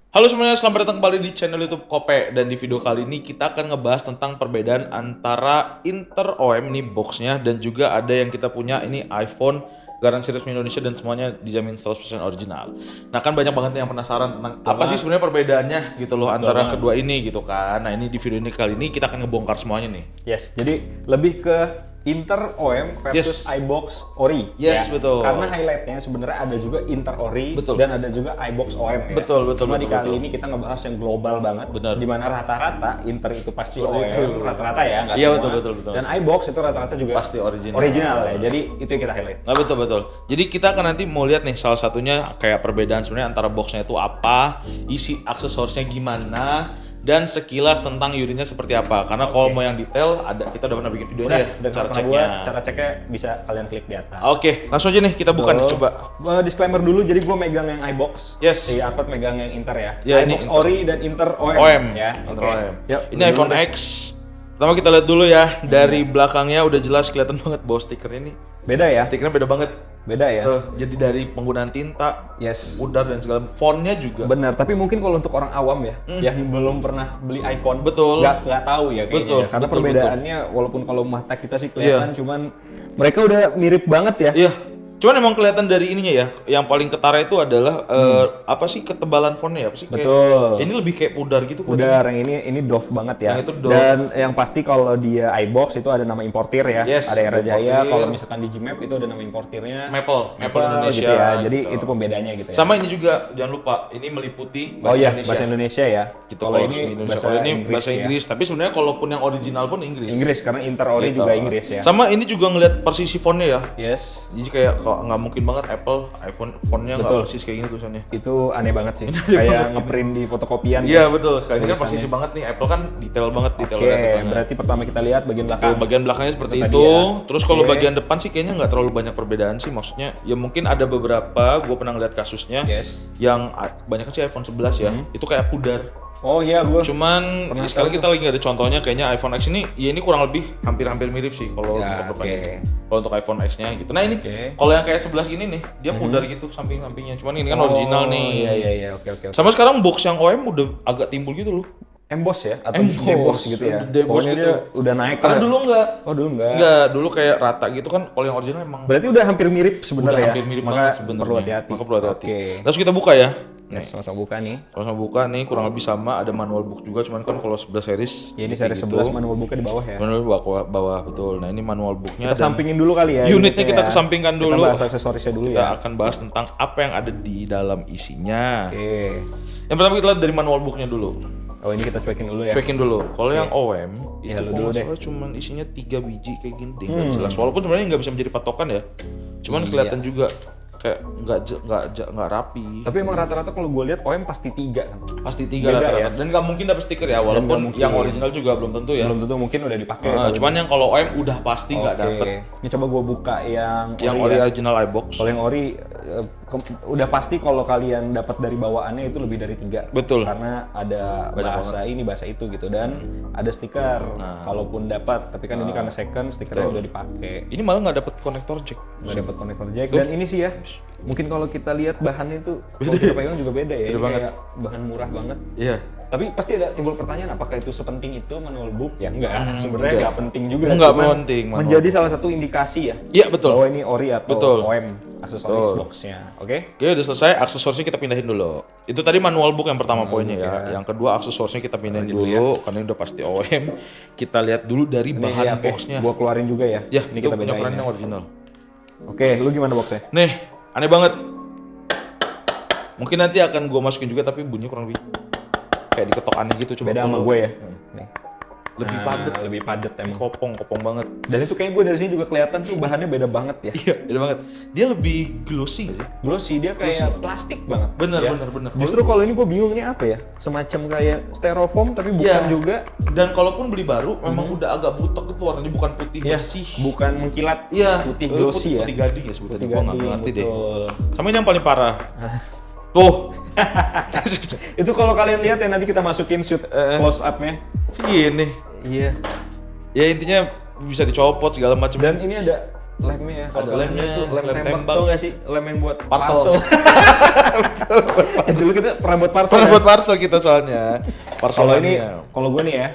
Halo semuanya, selamat datang kembali di channel YouTube Kope. Dan di video kali ini kita akan ngebahas tentang perbedaan antara Inter OEM nih boxnya, dan juga ada yang kita punya ini iPhone garansi resmi Indonesia dan semuanya dijamin 100% original. Nah kan banyak banget yang penasaran tentang apa sih sebenarnya perbedaannya gitu loh antara kedua ini gitu kan. Nah ini di video ini kali ini kita akan ngebongkar semuanya nih. Yes, jadi lebih ke Inter OEM versus iBox Ori. Yes, betul. Karena highlightnya sebenarnya ada juga Inter Ori Betul. dan ada juga iBox OEM ya. Betul. Cuma di kali ini kita ngebahas yang global banget. Benar. Di mana rata-rata Inter itu pasti Seperti OEM, itu. rata-rata ya, nggak Iya, semua. betul. Dan iBox itu rata-rata juga Pasti original. Original ya. Jadi itu yang kita highlight. Nah betul. Jadi kita akan nanti mau lihat nih salah satunya kayak perbedaan sebenarnya antara boxnya itu apa, isi aksesorisnya gimana, dan sekilas tentang unitnya seperti apa. Karena kalau mau yang detail ada kita udah pernah bikin videonya ya, Dan cara cara ceknya. cara ceknya bisa kalian klik di atas. Oke, langsung aja nih kita buka nih coba. Disclaimer dulu, jadi gue megang yang iBox. Yes. Si Arfad megang yang Inter ya. Ya, ini iBox Inter. Ori dan Inter OEM. OEM Ya. Inter Oke. OEM. Yuk, Ini dulu iPhone deh. X. Pertama kita lihat dulu ya, dari belakangnya udah jelas kelihatan banget bahwa stikernya ini. Beda ya? Stikernya beda banget. Beda ya? Tuh, jadi dari penggunaan tinta, Yes. pudar dan segala fontnya juga. Benar, tapi mungkin kalau untuk orang awam ya, yang belum pernah beli iPhone, Betul. nggak tahu ya kayaknya. Betul, Ya. Karena betul, perbedaannya, walaupun kalau mata kita sih kelihatan, cuman mereka udah mirip banget ya. Iya. Cuman emang kelihatan dari ininya ya, yang paling ketara itu adalah apa sih ketebalan fontnya ya? Apa sih? Kayak- Betul. Ini lebih kayak pudar gitu. Udah, yang ini doff banget ya. Yang itu doff. Dan yang pasti kalau dia iBox itu ada nama importir ya. Yes, ada Era Jaya. importir. Kalau misalkan di Gmap itu ada nama importirnya. Maple Indonesia. gitu ya. Jadi gitu. itu pembedanya gitu ya. Sama ini juga jangan lupa, ini meliputi Oh iya, Indonesia. bahasa Indonesia ya. Gitu, Kalau resmi ini Indonesia. bahasa Kalau ini Inggris, bahasa ya. Inggris, tapi sebenarnya kalaupun yang original pun Inggris. Inggris karena Inter Ori Gitu. juga Inggris ya. Sama ini juga ngelihat persisi fontnya ya. Yes. Jadi kayak kalau nggak mungkin banget Apple iPhone fontnya nggak Betul. persis kayak gini tulisannya. Itu aneh banget sih. Kayak ngeprint di fotokopian. Iya betul. Kayak ini kan Tulisannya. persisi banget nih. Apple kan detail banget detail Oke, banget. berarti pertama kita lihat bagian belakang. Bagian belakangnya seperti Itu itu. tadi ya. Terus kalau Oke. bagian depan sih kayaknya nggak terlalu banyak perbedaan sih. Maksudnya ya mungkin ada beberapa. Gue pernah ngeliat kasusnya Yes. yang banyak sih iPhone 11 ya. Itu kayak pudar. Oh iya, gue. Cuman Pernah sekali tahu kita lagi nggak ada contohnya. Kayaknya iPhone X ini ya ini kurang lebih hampir mirip sih kalau Ya, untuk depannya. oke. Kalau untuk iPhone X-nya gitu. Nah ini Oke. kalau yang kayak 11 ini nih dia pudar gitu samping-sampingnya. Cuman ini kan original nih. Iya, oke. Sama sekarang box yang OEM udah agak timbul gitu loh. Emboss ya atau Emboss. deboss gitu ya. Deboss Pokoknya gitu. dia udah naik Karena lah. dulu enggak. Oh, dulu enggak. Enggak, dulu kayak rata gitu kan. Kalau yang original emang Berarti udah hampir mirip udah sebenarnya ya. hampir mirip Maka banget sebenarnya. perlu hati-hati. Maka perlu hati-hati. Oke. Langsung kita buka ya. Yes, sama-sama buka nih. Sama-sama buka nih, kurang lebih sama, ada manual book juga, cuman kan kalau 11 series Ya, ini kayak seri gitu. 11 manual buka di bawah ya. Manual bawah betul. Nah, ini manual booknya Kita dan sampingin dulu kali ya. unitnya kita ya. kesampingkan dulu. Kita bahas aksesorisnya dulu kita ya. akan bahas tentang apa yang ada di dalam isinya. Oke. Yang pertama kita lihat dari manual booknya dulu. Oh, ini kita cuekin dulu ya. Cuekin dulu. Kalau yang OEM Ya, itu lu kalau dulu nggak salah cuman isinya 3 biji kayak gini deh, nggak jelas. Walaupun sebenarnya nggak bisa menjadi patokan ya. Cuman kelihatan juga kayak nggak rapi. Tapi emang rata-rata kalau gue lihat OEM pasti 3 kan. Pasti 3 Beda rata-rata. ya? Dan nggak mungkin dapet stiker ya, walaupun mungkin. yang original juga belum tentu ya. Belum tentu mungkin udah dipakai. Nah, cuman yang kalau OEM udah pasti nggak Oke. dapet. Ini coba gue buka yang Yang ori ya. original iBox. Kalau yang ori udah pasti kalau kalian dapat dari bawaannya itu lebih dari 3. Betul. Karena ada bahasa ini bahasa itu gitu dan ada stiker. Kalaupun dapat, tapi kan ini karena second stikernya udah dipakai. Ini malah nggak dapet konektor jack. Nggak dapat konektor jack dan ini sih ya. Mungkin kalau kita lihat bahannya itu kalau kita pegang juga beda ya. Ini kayak bahan murah banget. Iya. Tapi pasti ada timbul pertanyaan apakah itu sepenting itu manual book? Ya enggak, sebenarnya enggak penting juga. Enggak cuman penting, manual menjadi salah satu indikasi ya Iya betul. bahwa ini ori atau Betul. OEM aksesoris boxnya. Oke? Oke, udah selesai. Aksesorisnya kita pindahin dulu. Itu tadi manual book yang pertama poinnya ya. Yang kedua aksesorisnya kita pindahin dulu karena ini udah pasti OEM. Kita lihat dulu dari bahan Iya, oke. boxnya. Gua keluarin juga ya. Ya, ini itu kita punya bedain. friend Ya. yang original. Oke, lu gimana boxnya? Nih, aneh banget. Mungkin nanti akan gua masukin juga tapi bunyinya kurang lebih kayak diketok aneh gitu. Coba Beda sama kalau- gue ya. Nih. Lebih Nah, padat, lebih padat emang. kopong banget. Dan itu kayak gue dari sini juga kelihatan tuh bahannya beda banget ya. Iya, beda banget. Dia lebih glossy nggak sih? Glossy, dia kayak plastik banget. Bener, ya. bener. Justru kalau ini gue bingung ini apa ya? Semacam kayak styrofoam tapi bukan Iya. juga. Dan kalaupun beli baru, memang udah agak butek gitu warnanya, bukan putih Ya, bersih. bukan mengkilat. Iya, Putih glossy ya. Putih gading ya sebutannya. Putih Gua nggak gading, ngerti deh. betul. Sama ini yang paling parah. Tuh, Itu kalau kalian lihat ya nanti kita masukin shoot close up-nya. ini. Iya. Ya intinya bisa dicopot segala macam. Dan ini ada lemnya ya. Ada lemnya, tuh lem lem tembak tembak. tuh nggak sih? Lem yang buat Parcel. Dulu kita pernah buat parcel. Pernah ya? buat parcel kita soalnya. Kalau ini, Parcelannya. kalau gue nih ya,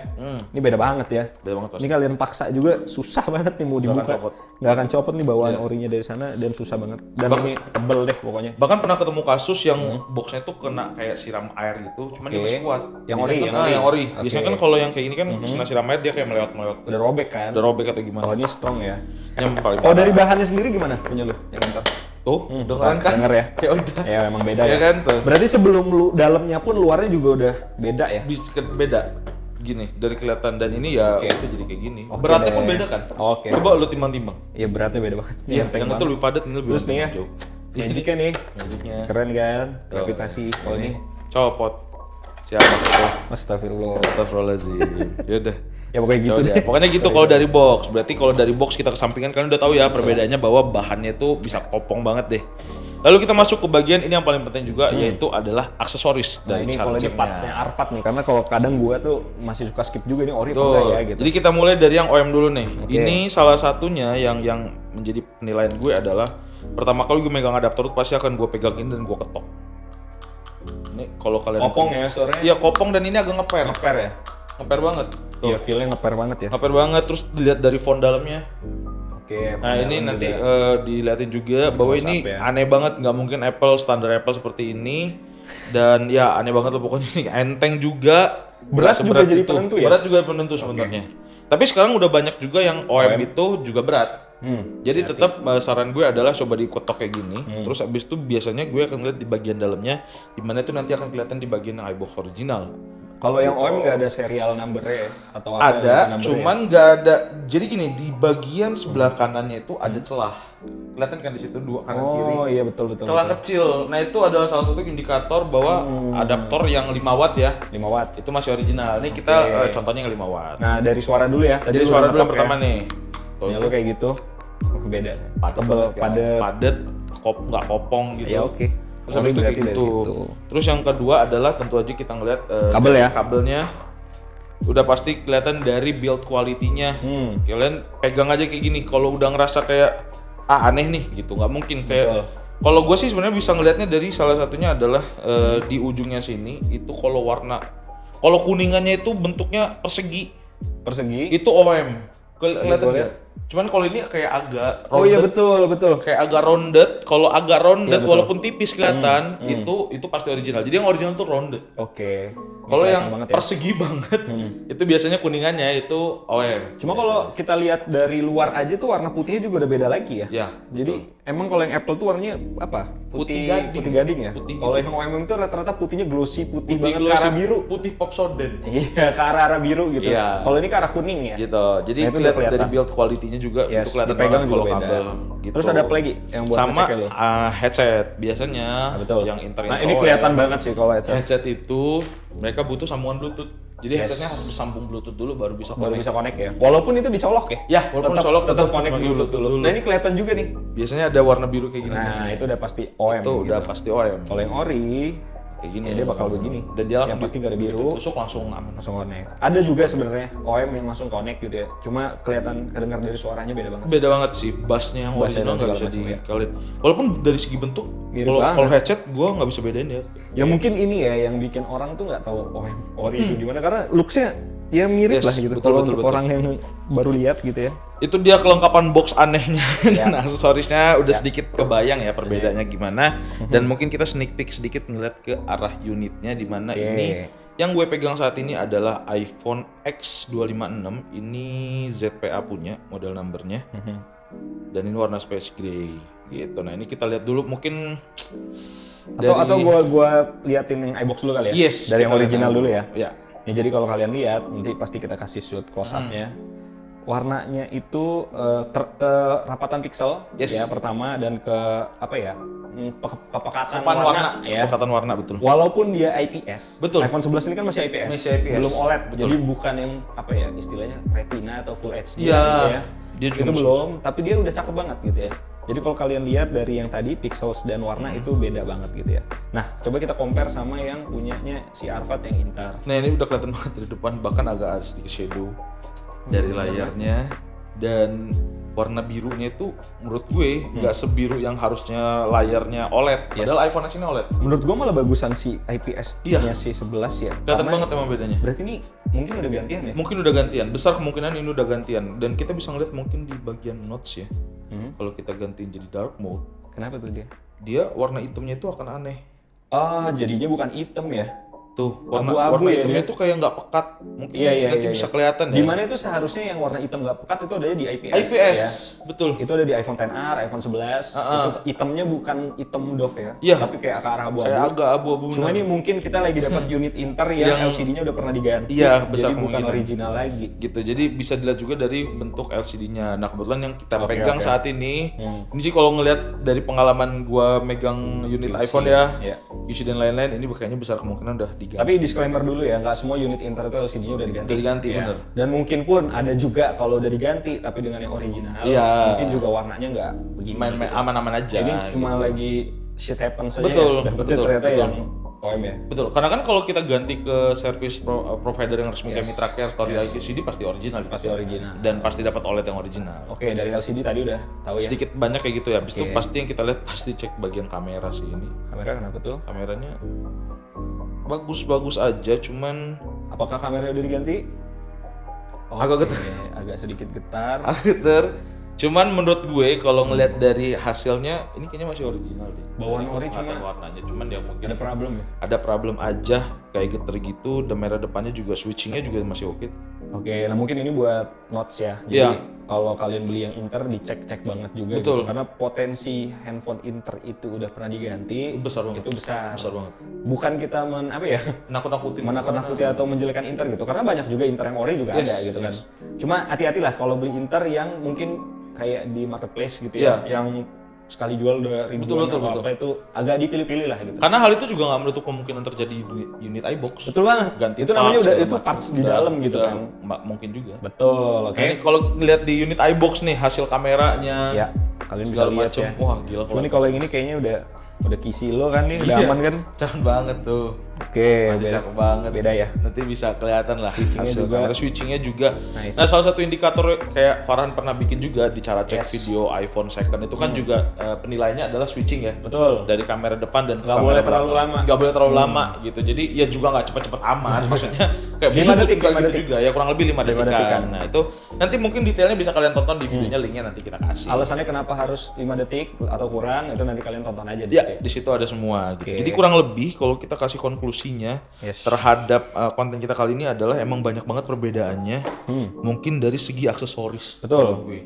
ini beda banget ya. Beda banget, Ini kalian paksa juga susah banget nih mau Nggak akan dibuka. copot. Nggak akan copot nih bawaan orinya dari sana dan susah banget. Dan ini tebel deh pokoknya. Bahkan pernah ketemu kasus yang boxnya tuh kena kayak siram air gitu, cuman dia Oke. masih kuat. Yang Biasanya ori, kan, yang ori. yang ori. Oke. Biasanya kan kalau yang kayak ini kan kena siram air dia kayak melewat-melewat. Udah robek kan? Udah robek atau gimana? Kalau ini strong ya. Yang paling Kalau dari bahannya sendiri gimana punya lu yang ntar? tuh, dengeran kan? Denger ya? Ya udah. Ya emang beda Ya ya. kan, tuh. Berarti sebelum lu dalamnya pun luarnya juga udah beda ya? Bisa beda gini dari kelihatan dan ini ya Oke. itu jadi kayak gini. Oke Beratnya deh. pun beda kan? Oke. Coba lu timbang-timbang. Iya beratnya beda banget. Iya, Enteng yang itu banget. lebih padat, ini lebih Terus nih ya, jauh. magicnya nih, Magicnya. keren kan? Gravitasi. Kalau ini, Copot. Siapa tuh? astagfirullah. Astagfirullahaladzim. Yaudah. Ya pokoknya gitu Coba deh. deh. Pokoknya gitu kalau dari box. Berarti kalau dari box kita kesampingan kalian udah tahu ya perbedaannya bahwa bahannya tuh bisa kopong banget deh. Lalu kita masuk ke bagian ini yang paling penting juga yaitu adalah aksesoris Nah dari ini kalau ini chargernya. partsnya Arfat nih, karena kalau kadang gua tuh masih suka skip juga nih ori apa Tuh. enggak ya gitu. Jadi kita mulai dari yang OM dulu nih. Ini salah satunya yang menjadi penilaian gue adalah pertama kali gue megang adapter tuh pasti akan gue pegangin dan gue ketok. Ini kalau kalian Kopong ya suaranya. Iya kopong dan ini agak ngeper. Ngeper ya. Ngeper banget. Tuh. Iya feel-nya ngeper banget ya. Ngeper banget terus dilihat dari font dalamnya. Oke. Nah ini dalam nanti juga. diliatin juga bahwa Close ini up ya. aneh banget, nggak mungkin Apple standar Apple seperti ini dan ya aneh banget lah pokoknya ini enteng juga. Berat Nggak juga seberat jadi itu. penentu ya? Berat juga penentu sebenarnya. Tapi sekarang udah banyak juga yang OM itu juga berat. Jadi tetap saran gue adalah coba dikotok kayak gini. Terus abis itu biasanya gue akan lihat di bagian dalamnya, di mana itu nanti akan kelihatan di bagian iBox original. Kalau yang OM nggak ada serial number-nya ya? Atau apa Ada, number-nya? cuman nggak ada. Jadi gini, di bagian sebelah kanannya itu ada celah. Kelihatan kan di situ dua kanan kiri. Oh iya betul. Celah kecil. Nah itu adalah salah satu indikator bahwa adaptor yang 5 watt ya 5 watt. itu masih original. Ini kita contohnya yang 5 watt. Nah dari suara dulu ya. Jadi lu suara udah dulu yang ngetok pertama nih. Tuh, Ya lu kayak gitu. Beda. padat, Tebel, banget, kan. padat. padat, nggak kopong gitu. Ya oke. Terus habis itu kayak Berarti dari gitu. situ. Terus yang kedua adalah tentu aja kita ngeliat Kabel ya? kabelnya udah pasti kelihatan dari build quality-nya. Kalian pegang aja kayak gini. Kalau udah ngerasa kayak aneh nih gitu, nggak mungkin kayak. Kalau gue sih sebenarnya bisa ngelihatnya dari salah satunya adalah di ujungnya sini itu kalau warna, kalau kuningannya itu bentuknya persegi, Persegi. itu OM. Kelihatan nggak? Cuman kalau ini kayak agak Oh iya rounded, betul. kayak agak rounded. Kalau agak rounded betul. walaupun tipis kelihatan itu pasti original. Jadi yang original tuh rounded. Oke. Kalau Kelihatan yang banget ya. persegi banget itu biasanya kuningannya itu OM. Cuma kalau kita lihat dari luar aja tuh warna putihnya juga udah beda lagi ya. Ya, Jadi emang kalau yang Apple tuh warnanya apa? Putih gading. Putih gading ya. Putih Kalau yang OM itu rata-rata putihnya glossy, putih banget ke glossy, arah biru. putih pop soden. Iya, ke arah biru gitu. Iya. Kalau ini ke arah kuning ya. Gitu. Jadi Nah, itu udah kelihatan dari kelihatan. build quality-nya juga Yes, itu kelihatan dipegang banget juga kalau beda. kabel gitu. Terus ada apa lagi yang buat sama ngeceknya lo? headset biasanya Betul. yang inter Nah, ini kelihatan banget sih kalau headset. headset itu mereka butuh sambungan Bluetooth. Jadi headsetnya harus disambung Bluetooth dulu baru bisa Baru connect. bisa connect ya. Walaupun itu dicolok ya. Ya, walaupun tetap, dicolok, tetap tetap connect pakai Bluetooth Bluetooth dulu. dulu. Nah, ini kelihatan juga nih. Biasanya ada warna biru kayak gini. Nah, itu udah pasti OM. itu gitu. udah pasti OM. Kalau yang ori Kayak gini. ya dia bakal begini. Dan dia yang pasti nggak ada biru. tusuk langsung aman. Langsung connect. Ada juga sebenarnya OM yang langsung connect gitu ya. Cuma kelihatan kedengar dari suaranya beda banget. Beda banget sih, bassnya yang Bassnya original dan nggak bisa segala macam, dikaliin. Walaupun dari segi bentuk, Mirip kalau banget. kalau headset gua nggak bisa bedain ya. Ya mungkin ini ya yang bikin orang tuh nggak tahu OM ori itu gimana karena looksnya ya mirip Yes, lah gitu. betul, Kalau betul, untuk betul. orang yang baru lihat gitu ya. Itu dia kelengkapan box anehnya Ya. dan aksesorisnya udah sedikit kebayang ya perbedaannya gimana. Dan mungkin kita sneak peek sedikit ngeliat ke arah unitnya di mana Oke. ini yang gue pegang saat ini adalah iPhone X256. Ini ZPA punya model numbernya. Dan ini warna space gray gitu. Nah, ini kita lihat dulu mungkin Atau gua liatin yang iBox dulu kali ya. Yes, Dari yang kita lihat original yang- dulu ya. Ya. Ya jadi kalau kalian lihat nanti pasti kita kasih shoot close up-nya. Warnanya itu ke rapatan pixel Yes. ya pertama dan ke apa ya? Kepekatan Papan warna, ya. kepekatan warna betul. Walaupun dia IPS. Betul. iPhone 11 ini kan masih IPS. Masih IPS. Belum OLED. Betul. Jadi bukan yang apa ya istilahnya retina atau full HD Iya. gitu ya. Dia juga itu masih- belum, tapi dia udah cakep banget gitu ya. Jadi kalau kalian lihat dari yang tadi pixels dan warna itu beda banget gitu ya. Nah, coba kita compare sama yang punyanya si Arfat yang Intar. Nah, ini udah kelihatan banget dari depan, bahkan agak ada sedikit shadow dari layarnya. Dan warna birunya itu menurut gue nggak sebiru yang harusnya layarnya OLED. Yes. Padahal iPhone X ini OLED. Menurut gua malah bagusan si IPS-nya si 11 ya. Kelihatan Karena banget emang bedanya. berarti ini mungkin udah gantian ya? Mungkin udah gantian, besar kemungkinan ini udah gantian. Dan kita bisa ngeliat mungkin di bagian notch ya. Kalau kita gantiin jadi dark mode, Kenapa tuh dia? dia warna hitamnya itu akan aneh. Oh, jadinya bukan hitam ya? Tuh, warna Abu-abu ya hitamnya dia? tuh kayak nggak pekat. Mungkin Iya. nanti bisa kelihatan ya. Dimana itu seharusnya yang warna hitam nggak pekat itu ada di IPS. IPS, ya? betul. Itu ada di iPhone XR, iPhone 11. Itu hitamnya bukan hitam doff ya, Iya. tapi kayak ke arah abu-abu. Kayak agak abu-abu. Cuma ini mungkin kita lagi dapat unit Inter yang LCD-nya udah pernah diganti. Iya, besar jadi bukan kemungkinan. original lagi. gitu. Jadi bisa dilihat juga dari bentuk LCD-nya. Nah, kebetulan yang kita Oke, pegang oke. saat ini sih kalau ngelihat dari pengalaman gua megang unit iPhone ya, Iya. QC dan lain-lain, ini kayaknya besar kemungkinan udah diganti. Tapi disclaimer dulu ya, nggak semua unit Inter itu LCD-nya udah diganti. Udah diganti, Iya. bener. Dan mungkin pun ada juga kalau udah diganti tapi dengan yang original, Iya. mungkin juga warnanya nggak begini. Main-main aman-aman aja. Ini cuma gitu. lagi shit happen saja Betul, ya. Dapetnya betul, ternyata betul. yang OM ya. Betul, karena kan kalau kita ganti ke service provider yang resmi kayak Mitra Care, Story LCD pasti original. Pasti original. Dan pasti dapat OLED yang original. Oke, dari LCD tadi udah tahu ya. Sedikit banyak kayak gitu ya. Habis itu pasti yang kita lihat pasti cek bagian kamera sih ini. Kamera kenapa tuh? Kameranya bagus-bagus aja, cuman Apakah kamera udah diganti? Agak Oke, agak sedikit getar. Agak cuman menurut gue kalau ngelihat dari hasilnya ini kayaknya masih original deh. Bawaan Dari ori kelihatan cuma warnanya, cuman ya mungkin Ada problem ya? ada problem aja kayak geter gitu. Dan merah depannya juga switchingnya juga masih oke. Oke, nah mungkin ini buat notes ya. Jadi Iya. kalau kalian beli yang Inter dicek-cek banget juga Betul. gitu. Karena potensi handphone Inter itu udah pernah diganti. Besar banget. Itu besar. Besar banget. Bukan kita apa ya? Nakut-nakutin. Menakut-nakuti atau menjelekan Inter gitu. Karena banyak juga Inter yang ori juga ada gitu kan. Cuma hati-hatilah kalau beli Inter yang mungkin kayak di marketplace gitu ya. Yang sekali jual udah ribuan Betul. apa itu agak dipilih-pilih lah gitu. Karena hal itu juga nggak menutup kemungkinan terjadi di unit iBox. Betul banget. Ganti itu namanya parts, udah segala itu macam. parts di dalam gitu Udah kan. Mungkin juga. Betul, oke. Nah, ini kalau ngeliat di unit iBox nih hasil kameranya Ya, kalian bisa segala lihat macam. ya. Wah, gila. Cuma nih kalau yang ini kayaknya udah kisi lo kan nih, udah aman kan? Jangan banget tuh. Oke, Masih cakep banget. beda ya. Nanti bisa kelihatan lah Switchingnya hasil juga. kamera. Switchingnya juga. Nice. Nah, salah satu indikator kayak Farhan pernah bikin juga di cara cek Yes. video iPhone second itu kan juga penilaiannya adalah switching ya. Betul. Dari kamera depan dan Nggak kamera boleh terlalu belakang. lama. Nggak boleh terlalu lama gitu. Jadi ya juga nggak cepet-cepet amat. Maksudnya kayak 5 busuk detik, juga 5 gitu detik. juga ya, kurang lebih 5 5 detikan. detikan. Nah, itu nanti mungkin detailnya bisa kalian tonton di videonya, linknya nanti kita kasih. Alasannya kenapa harus 5 detik atau kurang itu nanti kalian tonton aja di Ya, situ ya. di situ ada semua gitu. Oke. Jadi kurang lebih kalau kita kasih konklusinya Yes. terhadap konten kita kali ini adalah emang banyak banget perbedaannya. Mungkin dari segi aksesoris. Betul. menurut gue.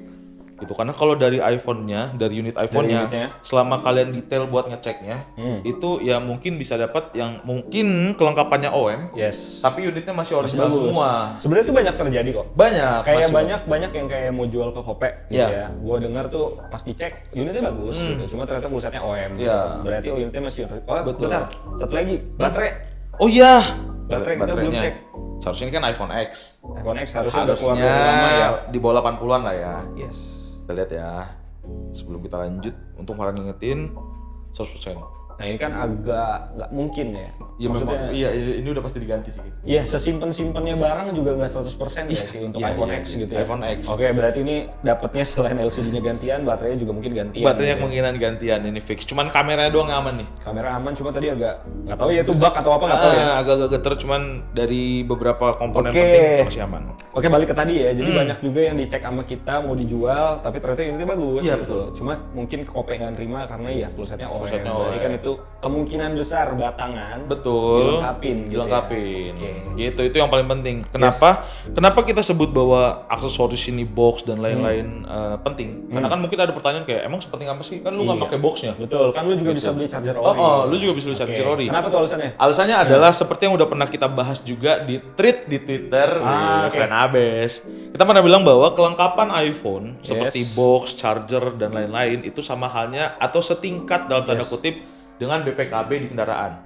Gitu karena kalau dari iPhone-nya, dari unit iPhone-nya, unitnya. selama kalian detail buat ngeceknya, itu ya mungkin bisa dapat yang mungkin kelengkapannya OM, Yes. tapi unitnya masih original Bagus. semua. Sebenarnya itu banyak terjadi kok. Banyak. Kayak masih banyak yang kayak mau jual ke Kope gitu Iya. ya. Gua dengar tuh pas dicek unitnya bagus gitu. Cuma ternyata pulsetnya OM. gitu. Iya. Berarti unitnya masih bentar. Satu lagi, baterai. Oh iya. Baterai kita belum cek. Seharusnya ini kan iPhone X. iPhone X harusnya udah keluar Harusnya dari lama ya. di bawah 80-an lah ya. Yes. Kita lihat ya. Sebelum kita lanjut, untuk para ngingetin 100%. Nah ini kan agak nggak mungkin ya. Ya Maksudnya, memang, iya ini udah pasti diganti sih. ya sesimpen-simpennya barang juga nggak 100% ya sih untuk iya, iPhone iya, X gitu ya. iPhone X. Oke, berarti ini dapatnya selain LCD-nya gantian, baterainya juga mungkin gantian. Baterainya gitu ya. kemungkinan gantian ini fix. Cuman kameranya doang yang aman nih. Kamera aman, cuma tadi agak nggak tahu ya itu bug atau apa nggak tahu ya. Agak-agak geter cuman dari beberapa komponen Oke. penting masih aman. Oke, balik ke tadi ya. Jadi banyak juga yang dicek sama kita mau dijual, tapi ternyata unitnya bagus. Iya, gitu. Cuma mungkin Kope nggak terima karena ya full setnya OM. setnya Berarti OM. kan itu kemungkinan besar batangan. Betul. Dilengkapin. Gitu Dilengkapin. Ya. Oke. Gitu itu yang paling penting. Kenapa kita sebut bahwa aksesoris ini box dan lain-lain penting? Karena kan mungkin ada pertanyaan kayak emang sepenting apa sih? Kan lu nggak pakai boxnya. Betul, kan lu juga bisa beli charger ori. Lu juga bisa beli charger ori. Kenapa tuh alasannya? Alasannya adalah seperti yang udah pernah kita bahas juga di tweet di Twitter, keren abes. Kita pernah bilang bahwa kelengkapan iPhone seperti box, charger dan lain-lain itu sama halnya atau setingkat dalam tanda kutip dengan BPKB di kendaraan.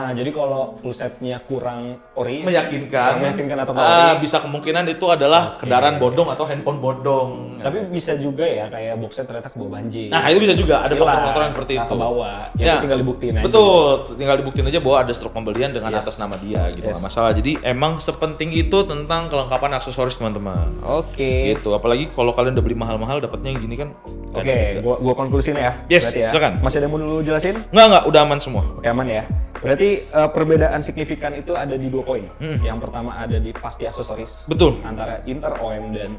Jadi kalau full setnya kurang ori, Meyakinkan atau ori, bisa kemungkinan itu adalah kendaraan bodong atau handphone bodong. tapi bisa juga ya kayak box set ternyata kebawa banjir. Nah itu bisa juga ada faktor-faktor yang seperti itu. Ke bawah, Ya. tinggal dibuktiin aja. Betul, tinggal dibuktiin aja bahwa ada struk pembelian dengan atas nama dia gitu, nggak masalah. Jadi emang sepenting itu tentang kelengkapan aksesoris teman-teman. Oke. Gitu, apalagi kalau kalian udah beli mahal-mahal dapatnya yang gini kan. Oke, gua konklusin ya. Yes, berarti ya. silakan. Masih ada yang mau dulu jelasin? Enggak, udah aman semua. Oke, aman ya. Berarti perbedaan signifikan itu ada di 2 poin. Yang pertama ada di pasti aksesoris. Betul. Antara Inter OM dan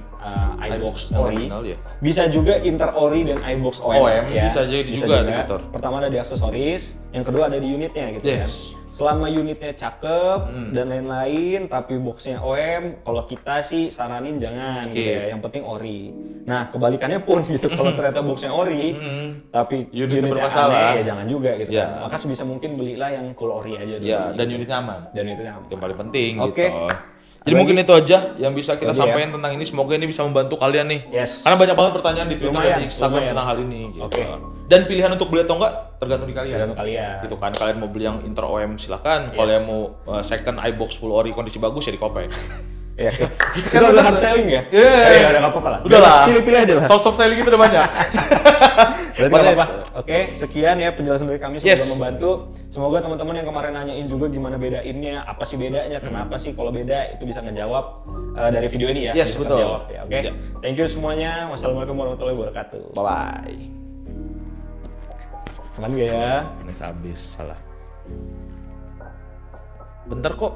iBox yang Ori. original, ya. Bisa juga Inter Ori dan iBox OM. bisa jadi juga di motor. Pertama ada di aksesoris, yang kedua ada di unitnya gitu kan. Yes. Selama unitnya cakep dan lain-lain, tapi boxnya OM, kalau kita sih saranin jangan gitu ya. Yang penting ori. Nah kebalikannya pun gitu, kalau ternyata boxnya ori, tapi Unitnya unitnya bermasalah. aneh, ya jangan juga gitu Ya. kan. Maka sebisa mungkin belilah yang full ori aja dulu. Ya, dan unitnya aman. Dan itu yang Itu yang paling penting Oke. gitu. Jadi mungkin itu aja yang bisa kita Itu aja sampaikan tentang ini. Semoga ini bisa membantu kalian nih. Yes. Karena banyak banget pertanyaan di Twitter dan Lumayan, di Instagram lumayan. tentang hal ini gitu. Oke. Dan pilihan untuk beli atau enggak tergantung di kalian. tergantung kalian. Gitu kan, kalian mau beli yang Inter OM silahkan. Kalau yang mau second iBox full ori kondisi bagus ya di Kopek. Iya. Itu udah hard selling ya? Iya. Ya udah nggak apa-apa lah. Udah lah. Pilih-pilih aja lah. Soft selling itu udah banyak. Berarti nggak apa-apa. Oke, sekian ya penjelasan dari kami, semoga Yes. membantu. Semoga teman-teman yang kemarin nanyain juga gimana bedainnya, apa sih bedanya, kenapa sih kalau beda, itu bisa ngejawab dari video ini ya. Yes, bisa betul. terjawab ya. Oke. Ya. Thank you semuanya. Wassalamualaikum warahmatullahi wabarakatuh. Bye bye. Aman gak ya? Ini habis salah. Bentar kok.